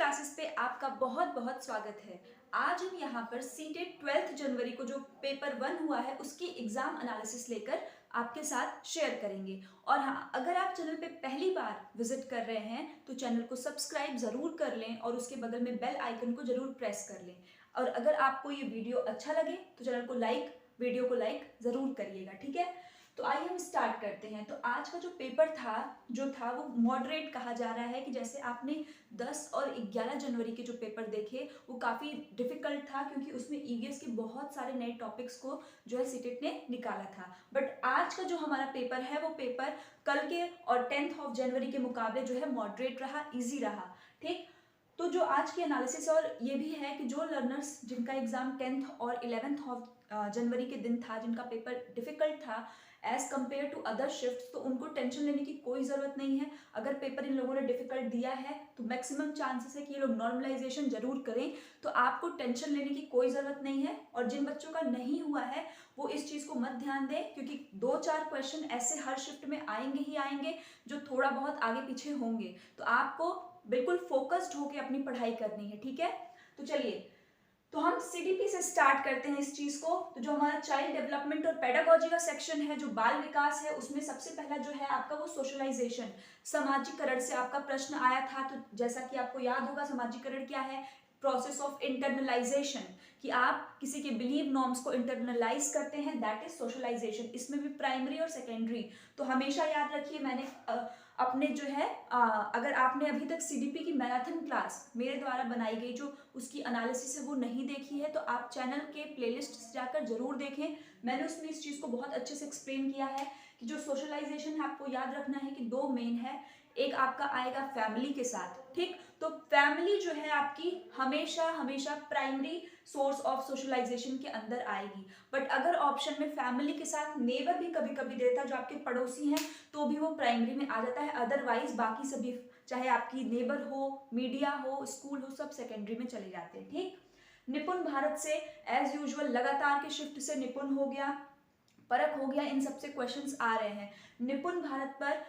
Classes पे आपका बहुत बहुत स्वागत है। आज हम यहाँ पर सीटेट 12 जनवरी को जो पेपर 1 हुआ है उसकी एग्जाम एनालिसिस लेकर आपके साथ शेयर करेंगे। और हाँ, अगर आप चैनल पे पहली बार विजिट कर रहे हैं तो चैनल को सब्सक्राइब ज़रूर कर लें और उसके बगल में बेल आइकन को ज़रूर प्रेस कर लें। और अगर आपको ये वीडियो अच्छा लगे तो चैनल को वीडियो को लाइक ज़रूर करिएगा, ठीक है। तो आइए हम स्टार्ट करते हैं। तो आज का जो पेपर था वो मॉडरेट कहा जा रहा है कि जैसे आपने 10 और 11 जनवरी के जो पेपर देखे वो काफ़ी डिफिकल्ट था, क्योंकि उसमें ईवीएस के बहुत सारे नए टॉपिक्स को जो है सीटेट ने निकाला था। बट आज का जो हमारा पेपर है वो पेपर कल के और 10 ऑफ जनवरी के मुकाबले जो है मॉडरेट रहा, ईजी रहा, ठीक। तो जो आज की एनालिसिस और ये भी है कि जो लर्नर्स जिनका एग्जाम 10th और 11th ऑफ जनवरी के दिन था, जिनका पेपर डिफिकल्ट था as compare to other shift, तो उनको टेंशन लेने की कोई ज़रूरत नहीं है। अगर पेपर इन लोगों ने डिफिकल्ट दिया है तो मैक्सिमम चांसेस है कि ये लोग नॉर्मलाइजेशन जरूर करें, तो आपको टेंशन लेने की कोई ज़रूरत नहीं है। और जिन बच्चों का नहीं हुआ है वो इस चीज़ को मत ध्यान दें, क्योंकि 2-4 क्वेश्चन ऐसे हर शिफ्ट में आएंगे ही आएंगे जो थोड़ा बहुत आगे पीछे होंगे। तो आपको बिल्कुल फोकस्ड होकर अपनी पढ़ाई करनी है, ठीक है। तो चलिए, तो हम सीडीपी से स्टार्ट करते हैं इस चीज को। तो जो हमारा चाइल्ड डेवलपमेंट और पेडागोजी का सेक्शन है, जो बाल विकास है, उसमें सबसे पहला जो है आपका वो सोशलाइजेशन, सामाजिकरण से आपका प्रश्न आया था। तो जैसा कि आपको याद होगा, सामाजिकरण क्या है? प्रोसेस ऑफ इंटरनलाइजेशन, कि आप किसी के बिलीव नॉर्म्स को इंटरनलाइज करते हैं, दैट इज सोशलाइजेशन। इसमें भी प्राइमरी और सेकेंडरी, तो हमेशा याद रखिए, मैंने अपने जो है अगर आपने अभी तक सीडीपी की मैराथन क्लास मेरे द्वारा बनाई गई जो उसकी एनालिसिस है वो नहीं देखी है, तो आप चैनल के प्लेलिस्ट से जाकर जरूर देखें। मैंने उसमें इस चीज़ को बहुत अच्छे से एक्सप्लेन किया है कि जो सोशलाइजेशन है, आपको याद रखना है कि दो मेन है। एक आपका आएगा फैमिली के साथ, ठीक। तो फैमिली जो है आपकी हमेशा हमेशा प्राइमरी सोर्स ऑफ सोशलाइजेशन के अंदर आएगी। बट अगर ऑप्शन में फैमिली के साथ नेबर भी कभी कभी देता है, जो आपके पड़ोसी हैं, तो भी वो प्राइमरी में आ जाता है। अदरवाइज बाकी सभी, चाहे आपकी नेबर हो, मीडिया हो, स्कूल हो, सब सेकेंडरी में चले जाते हैं, ठीक। निपुण भारत से एज यूजुअल लगातार के शिफ्ट से निपुण हो गया, परख हो गया, इन सबसे क्वेश्चंस आ रहे हैं। निपुण भारत पर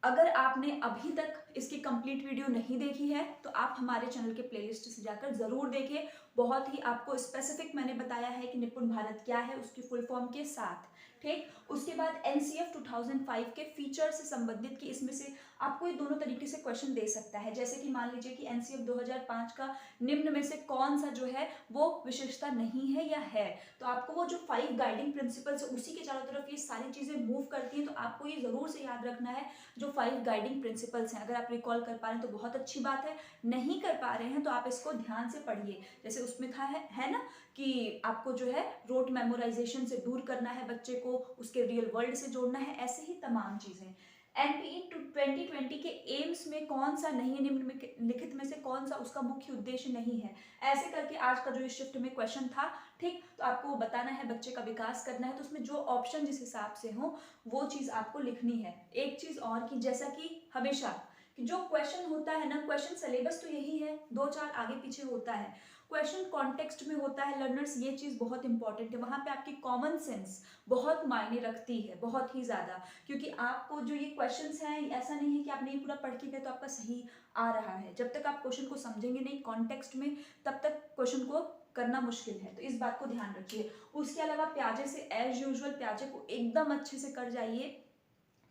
अगर आपने अभी तक इसकी कंप्लीट वीडियो नहीं देखी है तो आप हमारे चैनल के प्लेलिस्ट से जाकर जरूर देखें। बहुत ही आपको स्पेसिफिक मैंने बताया है कि निपुण भारत क्या है, उसकी फुल फॉर्म के साथ, ठीक। उसके बाद एनसीएफ 2005 के फीचर से संबंधित, कि इसमें से आपको ये दोनों तरीके से क्वेश्चन दे सकता है। जैसे कि मान लीजिए कि एनसीएफ 2005 का निम्न में से कौन सा जो है वो विशेषता नहीं है या है, तो आपको वो जो 5 गाइडिंग प्रिंसिपल्स है उसी के चारों तरफ ये सारी चीजें मूव करती हैं। तो आपको ये जरूर से याद रखना है जो 5 गाइडिंग प्रिंसिपल्स हैं। अगर आप रिकॉल कर पा रहे हैं तो बहुत अच्छी बात है, नहीं कर पा रहे हैं तो आप इसको ध्यान से पढ़िए। जैसे उसमें था है ना कि आपको जो है रोट मेमोराइजेशन से दूर करना है बच्चे को, उसके रियल वर्ल्ड से जोड़ना है, ऐसे ही तमाम चीजें। एनपीई 2020 के एम्स में कौन सा नहीं है, निम्न में लिखित में से कौन सा उसका मुख्य उद्देश्य नहीं है, ऐसे करके आज का जो इस शिफ्ट में क्वेश्चन था, ठीक। तो आपको वो बताना है, बच्चे का विकास करना है, तो उसमें जो ऑप्शन जिस हिसाब से हो वो चीज आपको लिखनी है। एक चीज और कि जैसा कि हमेशा कि जो क्वेश्चन होता है ना, क्वेश्चन सिलेबस तो यही है, 2-4 आगे पीछे होता है, क्वेश्चन कॉन्टेक्स्ट में होता है लर्नर्स, ये चीज बहुत इंपॉर्टेंट है। वहां पे आपकी कॉमन सेंस बहुत मायने रखती है, बहुत ही ज्यादा, क्योंकि आपको जो ये क्वेश्चंस हैं, ऐसा नहीं है कि आपने ये पूरा पढ़ के गए तो आपका सही आ रहा है। जब तक आप क्वेश्चन को समझेंगे नहीं कॉन्टेक्स्ट में, तब तक क्वेश्चन को करना मुश्किल है, तो इस बात को ध्यान रखिए। उसके अलावा प्याजे से एज यूजुअल प्याजे को एकदम अच्छे से कर जाइए,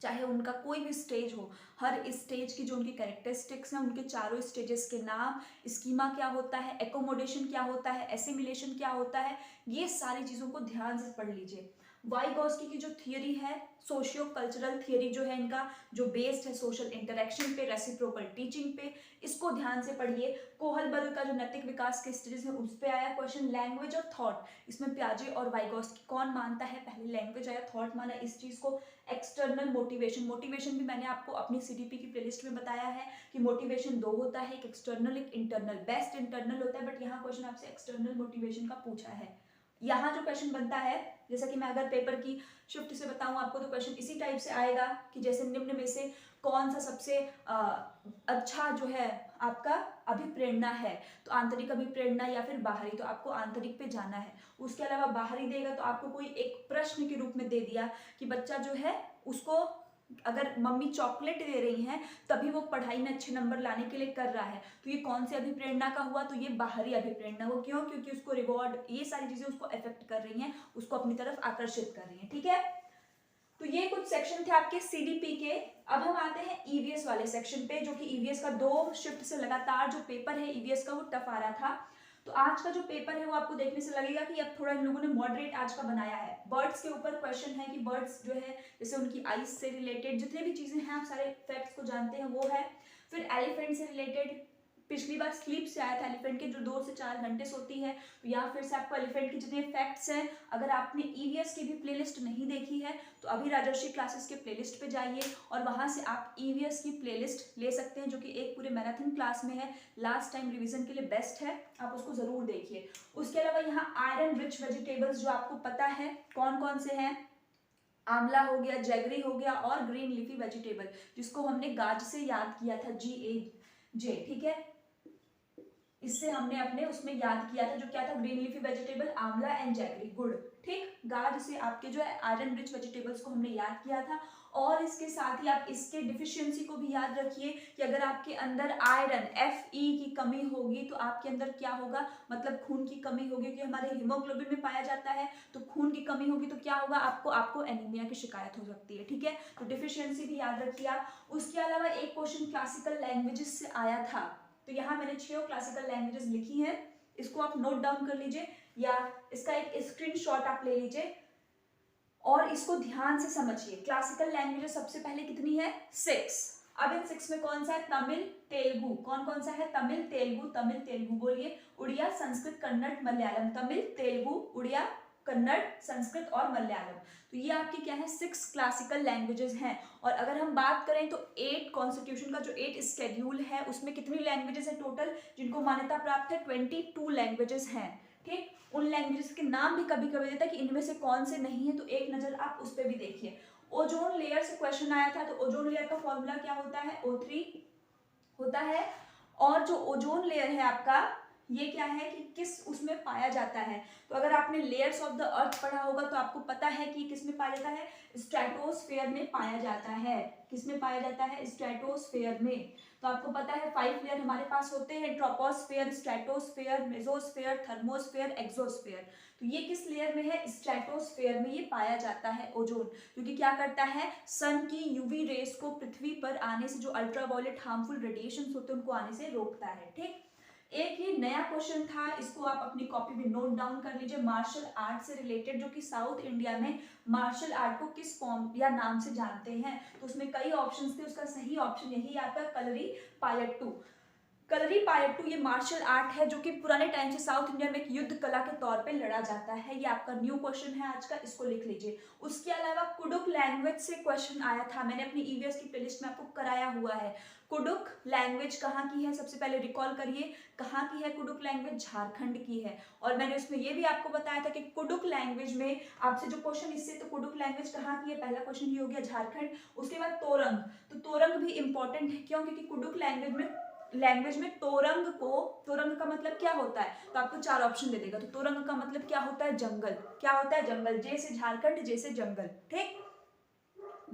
चाहे उनका कोई भी स्टेज हो, हर स्टेज की जो उनकी कैरेक्टरिस्टिक्स हैं, उनके चारों स्टेजेस के नाम, स्कीमा क्या होता है, एकोमोडेशन क्या होता है, एसिमिलेशन क्या होता है, ये सारी चीज़ों को ध्यान से पढ़ लीजिए। वाइगॉस्की की जो थियरी है, सोशियो कल्चरल थियरी जो है इनका, जो बेस्ड है सोशल इंटरेक्शन पे, रेसिप्रोकल टीचिंग पे, इसको ध्यान से पढ़िए। कोहलबर्ग का जो नैतिक विकास के स्टेज है उस पे आया क्वेश्चन। लैंग्वेज और थॉट, इसमें प्याजे और वाइगॉस्की कौन मानता है, पहले लैंग्वेज आया थॉट माना, इस चीज को। एक्सटर्नल मोटिवेशन, मोटिवेशन भी मैंने आपको अपनी सीडीपी की प्लेलिस्ट में बताया है कि मोटिवेशन 2 होता है, एक एक्सटर्नल एक इंटरनल। बेस्ट इंटरनल होता है, बट यहाँ क्वेश्चन आपसे एक्सटर्नल मोटिवेशन का पूछा है। यहाँ जो क्वेश्चन बनता है, जैसा कि मैं अगर पेपर की शिफ्ट से बताऊं आपको, तो क्वेश्चन इसी टाइप से आएगा कि जैसे निम्न में से कौन सा सबसे अच्छा जो है आपका अभिप्रेरणा है, तो आंतरिक अभिप्रेरणा या फिर बाहरी, तो आपको आंतरिक पे जाना है। उसके अलावा बाहरी देगा तो आपको कोई एक प्रश्न के रूप में दे दिया कि बच्चा जो है उसको अगर मम्मी चॉकलेट दे रही हैं तभी वो पढ़ाई में अच्छे नंबर लाने के लिए कर रहा है, तो ये कौन से अभिप्रेरणा का हुआ, तो ये बाहरी अभिप्रेरणा हुआ। क्यों? क्योंकि उसको रिवॉर्ड, ये सारी चीजें उसको अफेक्ट कर रही हैं, उसको अपनी तरफ आकर्षित कर रही हैं। ठीक है, तो ये कुछ सेक्शन थे आपके सीडीपी के। अब हम आते हैं ईवीएस वाले सेक्शन पे, जो कि ईवीएस का 2 शिफ्ट से लगातार जो पेपर है ईवीएस का वो टफ आ रहा था। तो आज का जो पेपर है वो आपको देखने से लगेगा कि अब थोड़ा इन लोगों ने मॉडरेट आज का बनाया है। बर्ड्स के ऊपर क्वेश्चन है कि बर्ड्स जो है जैसे उनकी आइज से रिलेटेड जितने भी चीजें हैं आप सारे फैक्ट्स को जानते हैं वो है। फिर एलिफेंट से रिलेटेड, पिछली बार स्लीप से आया था एलिफेंट के, जो 2 से 4 घंटे सोती है, तो यहाँ फिर से आपको एलिफेंट के जितने फैक्ट्स हैं, अगर आपने ईवीएस की भी प्लेलिस्ट नहीं देखी है तो अभी राजर्षि क्लासेस के प्लेलिस्ट पे जाइए और वहां से आप ईवीएस की प्लेलिस्ट ले सकते हैं, जो कि एक पूरे मैराथन क्लास में है, लास्ट टाइम रिवीजन के लिए बेस्ट है, आप उसको जरूर देखिए। उसके अलावा यहाँ आयरन रिच वेजिटेबल्स जो आपको पता है कौन कौन से हैं, आंवला हो गया, जैगरी हो गया और ग्रीन लीफी वेजिटेबल, जिसको हमने गाज से याद किया था, GAJ। ठीक है, इससे हमने अपने उसमें याद किया था, जो क्या था, ग्रीन लीफी वेजिटेबल, आंवला एंड जैगरी, गुड़। ठीक, गाज से आपके जो है आयरन रिच वेजिटेबल्स को हमने याद किया था। और इसके साथ ही आप इसके डिफिशियंसी को भी याद रखिए कि अगर आपके अंदर आयरन Fe की कमी होगी तो आपके अंदर क्या होगा, मतलब खून की कमी होगी, क्योंकि हमारे हीमोग्लोबिन में पाया जाता है, तो खून की कमी होगी तो क्या होगा, आपको एनीमिया की शिकायत हो सकती है। ठीक है, तो डिफिशियंसी भी याद रखिए आप। उसके अलावा एक क्वेश्चन क्लासिकल लैंग्वेजेस से आया था, तो यहाँ मैंने 6 क्लासिकल लैंग्वेजेस लिखी हैं, इसको आप नोट डाउन कर लीजिए या इसका एक स्क्रीनशॉट आप ले लीजिए और इसको ध्यान से समझिए। क्लासिकल लैंग्वेजेस सबसे पहले कितनी है, 6। अब इन 6 में कौन सा है, तमिल तेलुगु, कौन कौन सा है, तमिल तेलुगु बोलिए, उड़िया संस्कृत कन्नड़ मलयालम, तमिल तेलुगु उड़िया कन्नड़ संस्कृत और मलयालम। तो ये आपकी क्या है, 6 क्लासिकल लैंग्वेजेस हैं। और अगर हम बात करें तो 8 कॉन्स्टिट्यूशन का जो 8 स्केड्यूल है उसमें कितनी लैंग्वेजेस है टोटल, जिनको मान्यता प्राप्त है, 22 लैंग्वेजेस हैं। ठीक, उन लैंग्वेजेस के नाम भी कभी कभी देता है कि इनमें से कौन से नहीं है, तो एक नजर आप उस पर भी देखिए। ओजोन लेयर से क्वेश्चन आया था, तो ओजोन लेयर का फॉर्मूला क्या होता है, O3 होता है। और जो ओजोन लेयर है आपका, ये क्या है कि किस उसमें पाया जाता है, तो अगर आपने लेयर्स ऑफ द अर्थ पढ़ा होगा तो आपको पता है कि किस में पाया जाता है, स्ट्रेटोस्फेयर में पाया जाता है। किस में पाया जाता है, स्ट्रेटोस्फेयर में। तो आपको पता है 5 लेयर हमारे पास होते हैं, troposphere, stratosphere, mesosphere, thermosphere, exosphere. तो ये किस लेयर में है, स्ट्रेटोस्फेयर में ये पाया जाता है ओजोन, क्योंकि क्या करता है, सन की यूवी रेस को पृथ्वी पर आने से, जो अल्ट्रावायलेट हार्मफुल रेडिएशन होते हैं उनको आने से रोकता है। ठीक, एक ये नया क्वेश्चन था, इसको आप अपनी कॉपी में नोट डाउन कर लीजिए, मार्शल आर्ट से रिलेटेड, जो कि साउथ इंडिया में मार्शल आर्ट को किस फॉर्म या नाम से जानते हैं। तो उसमें कई ऑप्शंस थे, उसका सही ऑप्शन यही आपका कलरी पायट्टू। कलरी पायट्टू ये मार्शल आर्ट है जो कि पुराने टाइम से साउथ इंडिया में एक युद्ध कला के तौर पे लड़ा जाता है। ये आपका न्यू क्वेश्चन है आज का, इसको लिख लीजिए। उसके अलावा कुडुक लैंग्वेज से क्वेश्चन आया था, मैंने अपनी ईवीएस की प्लेलिस्ट में आपको कराया हुआ है। कुडुक लैंग्वेज कहाँ की है, सबसे पहले रिकॉल करिए, कहाँ की है कुडुक लैंग्वेज, झारखंड की है। और मैंने उसमें ये भी आपको बताया था कि कुडुक लैंग्वेज में आपसे जो क्वेश्चन, इससे तो कुडुक लैंग्वेज कहाँ की है, पहला क्वेश्चन ये हो गया झारखंड। उसके बाद तोरंग, तो तोरंग भी इंपॉर्टेंट है, क्यों, क्योंकि कुडुक लैंग्वेज में तोरंग का मतलब क्या होता है, तो आपको 4 ऑप्शन दे देगा। तो तोरंग का मतलब क्या होता है, जंगल, क्या होता है, जंगल, जैसे झारखंड जैसे जंगल। ठीक,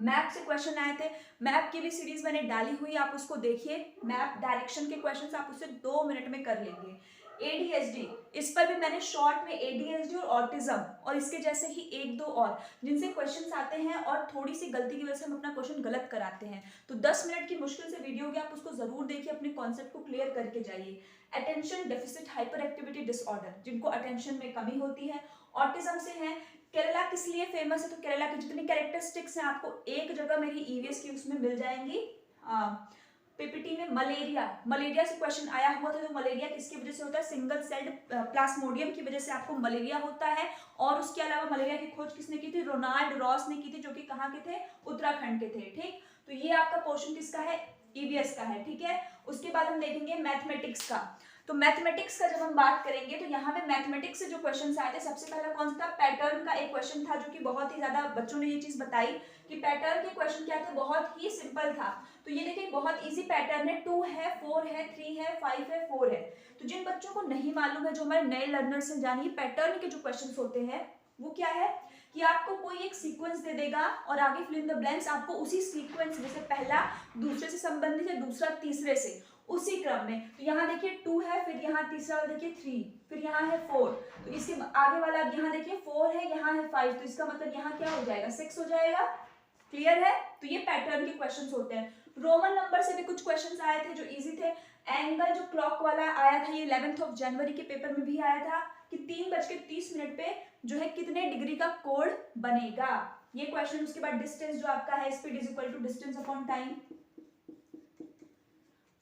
मैप से क्वेश्चन आए थे, मैप की भी सीरीज मैंने डाली हुई, आप उसको देखिए। मैप डायरेक्शन के क्वेश्चंस आप उससे 2 मिनट में कर लेंगे। ADHD, इस पर भी मैंने शॉर्ट में ADHD और ऑटिज्म और इसके जैसे ही 1-2 और जिनसे क्वेश्चंस आते हैं और थोड़ी सी गलती की वजह से हम अपना क्वेश्चन गलत कराते हैं, तो 10 मिनट की मुश्किल से वीडियो होगी, आप उसको जरूर देखिए, अपने कॉन्सेप्ट को क्लियर करके जाइए। Attention deficit hyper activity disorder, जिनको अटेंशन में कमी होती है, ऑटिज्म से है। केरला किस लिए फेमस है, तो केरला की जितनी कैरेक्टरिस्टिक्स हैं आपको एक जगह मेरी ईवीएस की उसमें मिल जाएंगी। पीपीटी में मलेरिया से क्वेश्चन आया हुआ था, तो मलेरिया किसकी वजह से होता है, सिंगल सेल्ड प्लाज्मोडियम की वजह से आपको मलेरिया होता है। और उसके अलावा मलेरिया की खोज किसने की थी, रोनाल्ड रॉस ने की थी, जो कि कहाँ के थे, उत्तराखंड के थे। ठीक, तो ये आपका पोर्शन किसका है, ईवीएस का है। ठीक है, उसके बाद हम देखेंगे मैथमेटिक्स का। तो मैथमेटिक्स का जब हम बात करेंगे तो यहाँ पे मैथमेटिक्स से जो क्वेश्चन आए थे, सबसे पहला कौन सा था, पैटर्न का एक क्वेश्चन था, जो कि बहुत ही ज्यादा बच्चों ने ये चीज बताई कि पैटर्न के क्वेश्चन क्या थे, बहुत ही सिंपल था। तो ये देखिए बहुत इजी पैटर्न है, 2 है, 4 है, 3 है, 5 है, 4 है। तो जिन बच्चों को नहीं मालूम है, जो हमारे नए लर्नर्स हैं, जानिए पैटर्न के जो क्वेश्चन होते हैं वो क्या है, कि आपको कोई एक सीक्वेंस दे देगा और आगे फिल इन द ब्लैंक्स आपको उसी सीक्वेंस में से पहला दूसरे से संबंधित है, दूसरा तीसरे से, उसी क्रम में। तो यहाँ देखिए 2 है, फिर यहाँ तीसरा वाला देखिए 3, फिर यहाँ है 4, तो इसके आगे वाला अब यहाँ देखिए 4 है, यहाँ है 5, तो इसका मतलब यहाँ क्या हो जाएगा 6 हो जाएगा। क्लियर है? तो ये पैटर्न के क्वेश्चंस होते हैं। रोमन नंबर से भी कुछ क्वेश्चंस आए थे जो इजी थे। एंगल जो क्लॉक वाला आया था ये 11 जनवरी के पेपर में भी आया था कि 3:30 पे जो है कितने डिग्री का कोण बनेगा, ये क्वेश्चन। उसके बाद डिस्टेंस जो आपका है speed is equal to distance upon time.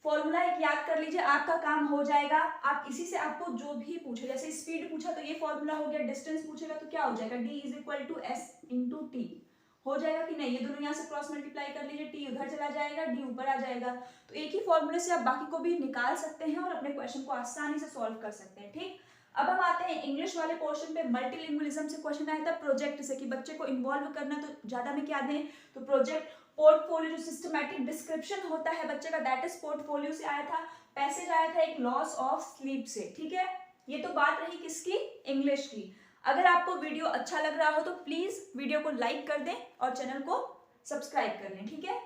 Formula एक याद कर लीजिए, आपका काम हो जाएगा। आप इसी से आपको जो भी पूछे, जैसे स्पीड पूछा तो ये फॉर्मूला हो गया, डिस्टेंस पूछेगा तो क्या हो जाएगा d is equal to s into T. हो जाएगा कि नहीं? ये दोनों यहाँ से क्रॉस मल्टीप्लाई कर लीजिए, टी उधर चला जाएगा, डी ऊपर आ जाएगा। तो एक ही फॉर्मूले से आप बाकी को भी निकाल सकते हैं और अपने क्वेश्चन को आसानी से सॉल्व कर सकते हैं। ठीक, अब हम आते हैं इंग्लिश वाले पोर्शन पे। मल्टीलिंगुअलिज्म से क्वेश्चन आया था प्रोजेक्ट से कि बच्चे को इन्वॉल्व करना, तो ज्यादा में क्या दें, तो प्रोजेक्ट। पोर्टफोलियो जो सिस्टमैटिक डिस्क्रिप्शन होता है बच्चे का, दैट इज पोर्टफोलियो से आया था। पैसेज आया था एक लॉस ऑफ स्लीप से। ठीक है, ये तो बात रही किसकी? इंग्लिश की। अगर आपको वीडियो अच्छा लग रहा हो तो प्लीज वीडियो को लाइक कर दें और चैनल को सब्सक्राइब कर लें। ठीक है,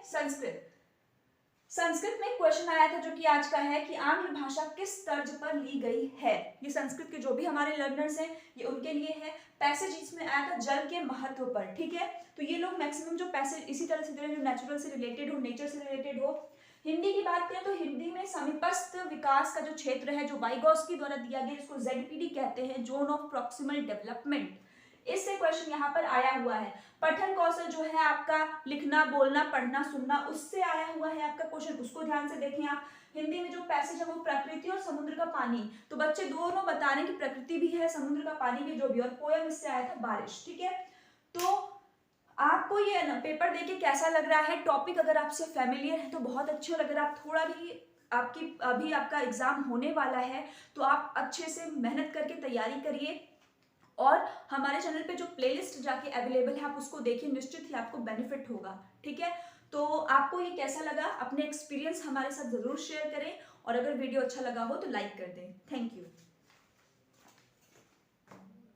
संस्कृत में क्वेश्चन आया था जो कि आज का है कि आंग्ल भाषा किस तर्ज पर ली गई है। ये संस्कृत के जो भी हमारे लर्नर्स हैं ये उनके लिए है। पैसेज इसमें आया था जल के महत्व पर। ठीक है, तो ये लोग मैक्सिमम जो पैसेज इसी तरह से दे रहे हैं जो नेचुरल से रिलेटेड हो, नेचर से रिलेटेड हो। हिंदी की बात करें तो हिंदी में समीपस्थ विकास का जो क्षेत्र है जो वाइगॉस्की द्वारा दिया गया, जिसको ZPD कहते हैं, जोन ऑफ प्रॉक्सिमल डेवलपमेंट, इससे क्वेश्चन यहाँ पर आया हुआ है। पठन कौशल जो है आपका लिखना, बोलना, पढ़ना, सुनना, उससे आया हुआ है आपका क्वेश्चन, उसको ध्यान से देखें आप। हिंदी में जो पैसेज है वो प्रकृति और समुद्र का पानी, तो बच्चे दोनों बता रहे हैं कि प्रकृति भी है, समुद्र का पानी भी, जो भी। और पोयम इससे आया था बारिश। ठीक है, तो आपको ये पेपर देके कैसा लग रहा है? टॉपिक अगर आपसे फैमिलियर है तो बहुत अच्छे, और अगर आप थोड़ा भी अभी आपका एग्जाम होने वाला है तो आप अच्छे से मेहनत करके तैयारी करिए और हमारे चैनल पे जो प्लेलिस्ट जाके अवेलेबल है आप उसको देखिए, निश्चित ही आपको बेनिफिट होगा। ठीक है, तो आपको ये कैसा लगा? अपने एक्सपीरियंस हमारे साथ जरूर शेयर करें और अगर वीडियो अच्छा लगा हो तो लाइक कर दें। Thank you.